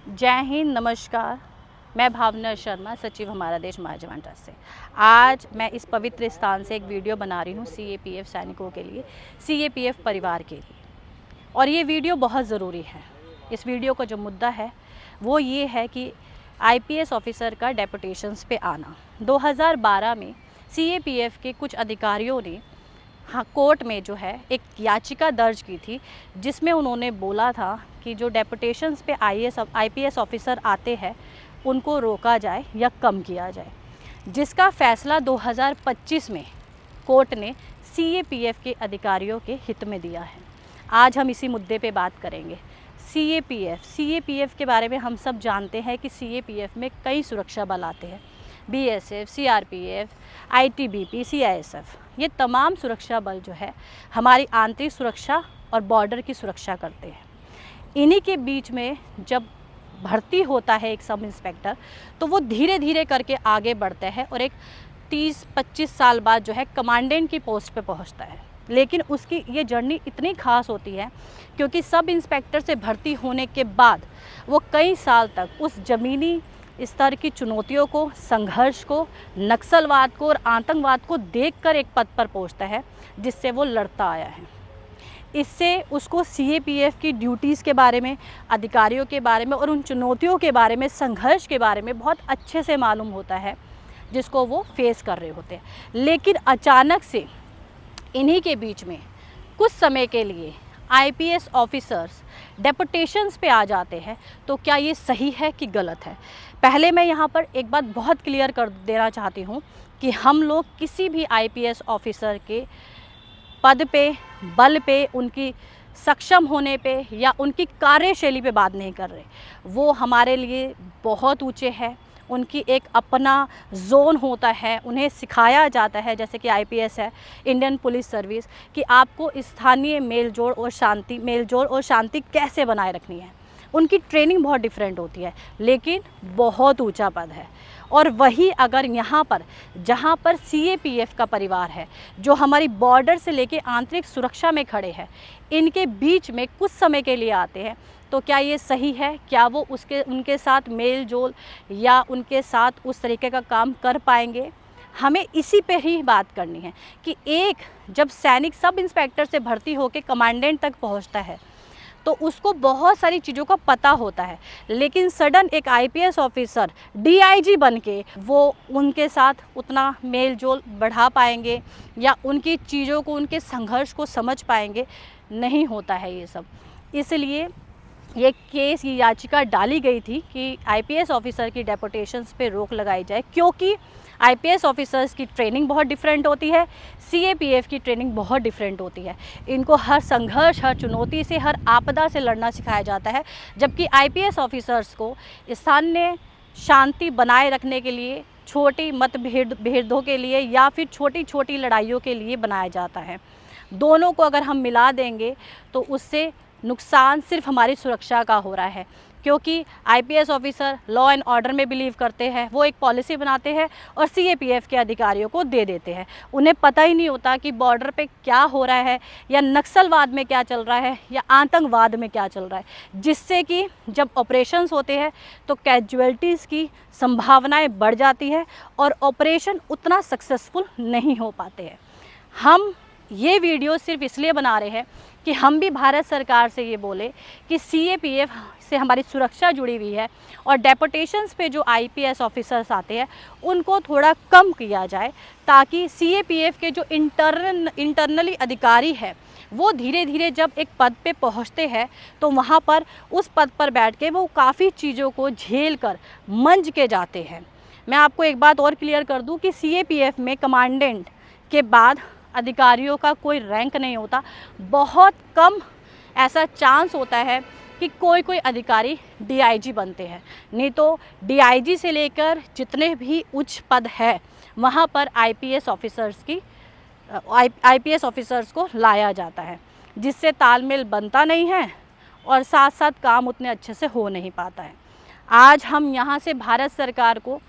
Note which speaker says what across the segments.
Speaker 1: जय हिंद, नमस्कार। मैं भावना शर्मा, सचिव हमारा देश महाजवान ट्रस्ट से। आज मैं इस पवित्र स्थान से एक वीडियो बना रही हूँ सीएपीएफ सैनिकों के लिए, सीएपीएफ परिवार के लिए। और ये वीडियो बहुत ज़रूरी है। इस वीडियो का जो मुद्दा है वो ये है कि आईपीएस ऑफिसर का डेपुटेशंस पे आना। 2012 में सीएपीएफ के कुछ अधिकारियों ने कोर्ट में जो है एक याचिका दर्ज की थी, जिसमें उन्होंने बोला था कि जो डेपुटेशंस पे आईपीएस ऑफिसर आते हैं उनको रोका जाए या कम किया जाए, जिसका फैसला 2025 में कोर्ट ने सीएपीएफ के अधिकारियों के हित में दिया है। आज हम इसी मुद्दे पे बात करेंगे। सीएपीएफ के बारे में हम सब जानते हैं कि सीएपीएफ में कई सुरक्षा बल आते हैं। बीएसएफ, सीआरपीएफ, आईटीबीपी, सीआईएसएफ, ये तमाम सुरक्षा बल जो है हमारी आंतरिक सुरक्षा और बॉर्डर की सुरक्षा करते हैं। इन्हीं के बीच में जब भर्ती होता है एक सब इंस्पेक्टर, तो वो धीरे धीरे करके आगे बढ़ता है और एक 30-25 साल बाद जो है कमांडेंट की पोस्ट पे पहुंचता है। लेकिन उसकी ये जर्नी इतनी खास होती है क्योंकि सब इंस्पेक्टर से भर्ती होने के बाद वो कई साल तक उस ज़मीनी स्तर की चुनौतियों को, संघर्ष को, नक्सलवाद को और आतंकवाद को देखकर एक पद पर पहुंचता है जिससे वो लड़ता आया है। इससे उसको सीएपीएफ की ड्यूटीज़ के बारे में, अधिकारियों के बारे में और उन चुनौतियों के बारे में, संघर्ष के बारे में बहुत अच्छे से मालूम होता है जिसको वो फेस कर रहे होते हैं। लेकिन अचानक से इन्हीं के बीच में कुछ समय के लिए आईपीएस ऑफिसर्स डेपुटेशंस पे आ जाते हैं। तो क्या ये सही है कि गलत है? पहले मैं यहाँ पर एक बात बहुत क्लियर कर देना चाहती हूँ कि हम लोग किसी भी आईपीएस ऑफिसर के पद पे, बल पे, उनकी सक्षम होने पे या उनकी कार्यशैली पे बात नहीं कर रहे। वो हमारे लिए बहुत ऊंचे हैं। उनकी एक अपना जोन होता है, उन्हें सिखाया जाता है, जैसे कि आईपीएस है, इंडियन पुलिस सर्विस, कि आपको स्थानीय मेल जोल और शांति कैसे बनाए रखनी है। उनकी ट्रेनिंग बहुत डिफरेंट होती है, लेकिन बहुत ऊंचा पद है। और वही अगर यहाँ पर, जहाँ पर सीएपीएफ का परिवार है, जो हमारी बॉर्डर से लेके आंतरिक सुरक्षा में खड़े हैं, इनके बीच में कुछ समय के लिए आते हैं, तो क्या ये सही है? क्या वो उनके साथ मेल जोल या उनके साथ उस तरीके का काम कर पाएंगे? हमें इसी पे ही बात करनी है कि एक जब सैनिक सब इंस्पेक्टर से भर्ती होकर कमांडेंट तक पहुंचता है तो उसको बहुत सारी चीज़ों का पता होता है, लेकिन सडन एक आईपीएस ऑफिसर डीआईजी बन के वो उनके साथ उतना मेल जोल बढ़ा पाएंगे या उनकी चीज़ों को, उनके संघर्ष को समझ पाएंगे? नहीं होता है ये सब। इसलिए ये केस, ये याचिका डाली गई थी कि आईपीएस ऑफिसर की डेपुटेशंस पे रोक लगाई जाए, क्योंकि आईपीएस ऑफिसर्स की ट्रेनिंग बहुत डिफरेंट होती है, सीएपीएफ की ट्रेनिंग बहुत डिफरेंट होती है। इनको हर संघर्ष, हर चुनौती से, हर आपदा से लड़ना सिखाया जाता है, जबकि आईपीएस ऑफिसर्स को स्थानीय शांति बनाए रखने के लिए, छोटी मतभेदों के लिए या फिर छोटी छोटी लड़ाइयों के लिए बनाया जाता है। दोनों को अगर हम मिला देंगे तो उससे नुकसान सिर्फ हमारी सुरक्षा का हो रहा है, क्योंकि IPS officer law and order में बिलीव करते हैं। वो एक पॉलिसी बनाते हैं और सीएपीएफ के अधिकारियों को दे देते हैं। उन्हें पता ही नहीं होता कि बॉर्डर पे क्या हो रहा है, या नक्सलवाद में क्या चल रहा है, या आतंकवाद में क्या चल रहा है, जिससे कि जब ऑपरेशंस होते हैं तो कैजुअलिटीज़ की संभावनाएँ बढ़ जाती है और ऑपरेशन उतना सक्सेसफुल नहीं हो पाते हैं। हम ये वीडियो सिर्फ इसलिए बना रहे हैं कि हम भी भारत सरकार से ये बोले कि सीएपीएफ से हमारी सुरक्षा जुड़ी हुई है और डेपुटेशंस पे जो आईपीएस ऑफिसर्स आते हैं उनको थोड़ा कम किया जाए, ताकि सीएपीएफ के जो इंटरनली अधिकारी है वो धीरे धीरे जब एक पद पे पहुंचते हैं तो वहाँ पर उस पद पर बैठ के वो काफ़ी चीज़ों को झेल कर मंझ के जाते हैं। मैं आपको एक बात और क्लियर कर दूँ कि सीएपीएफ में कमांडेंट के बाद अधिकारियों का कोई रैंक नहीं होता। बहुत कम ऐसा चांस होता है कि कोई अधिकारी डीआईजी बनते हैं, नहीं तो डीआईजी से लेकर जितने भी उच्च पद है वहाँ पर आईपीएस ऑफिसर्स को लाया जाता है, जिससे तालमेल बनता नहीं है और साथ साथ काम उतने अच्छे से हो नहीं पाता है। आज हम यहाँ से भारत सरकार को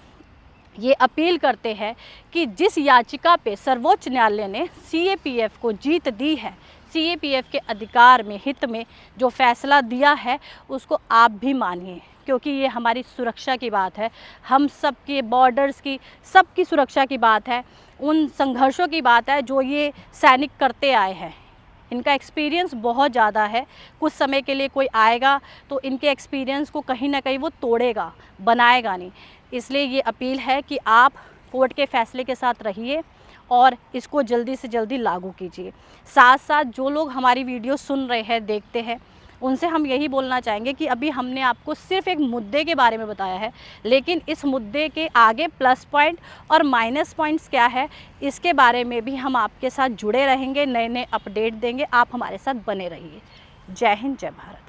Speaker 1: ये अपील करते हैं कि जिस याचिका पे सर्वोच्च न्यायालय ने सीएपीएफ को जीत दी है, CAPF के अधिकार में, हित में जो फैसला दिया है उसको आप भी मानिए, क्योंकि ये हमारी सुरक्षा की बात है, हम सब के बॉर्डर्स की, सबकी सुरक्षा की बात है, उन संघर्षों की बात है जो ये सैनिक करते आए हैं। इनका एक्सपीरियंस बहुत ज़्यादा है। कुछ समय के लिए कोई आएगा तो इनके एक्सपीरियंस को कहीं ना कहीं वो तोड़ेगा, बनाएगा नहीं। इसलिए ये अपील है कि आप कोर्ट के फैसले के साथ रहिए और इसको जल्दी से जल्दी लागू कीजिए। साथ साथ जो लोग हमारी वीडियो सुन रहे हैं, देखते हैं, उनसे हम यही बोलना चाहेंगे कि अभी हमने आपको सिर्फ एक मुद्दे के बारे में बताया है, लेकिन इस मुद्दे के आगे प्लस पॉइंट और माइनस पॉइंट्स क्या है, इसके बारे में भी हम आपके साथ जुड़े रहेंगे, नए नए अपडेट देंगे। आप हमारे साथ बने रहिए। जय हिंद, जय भारत।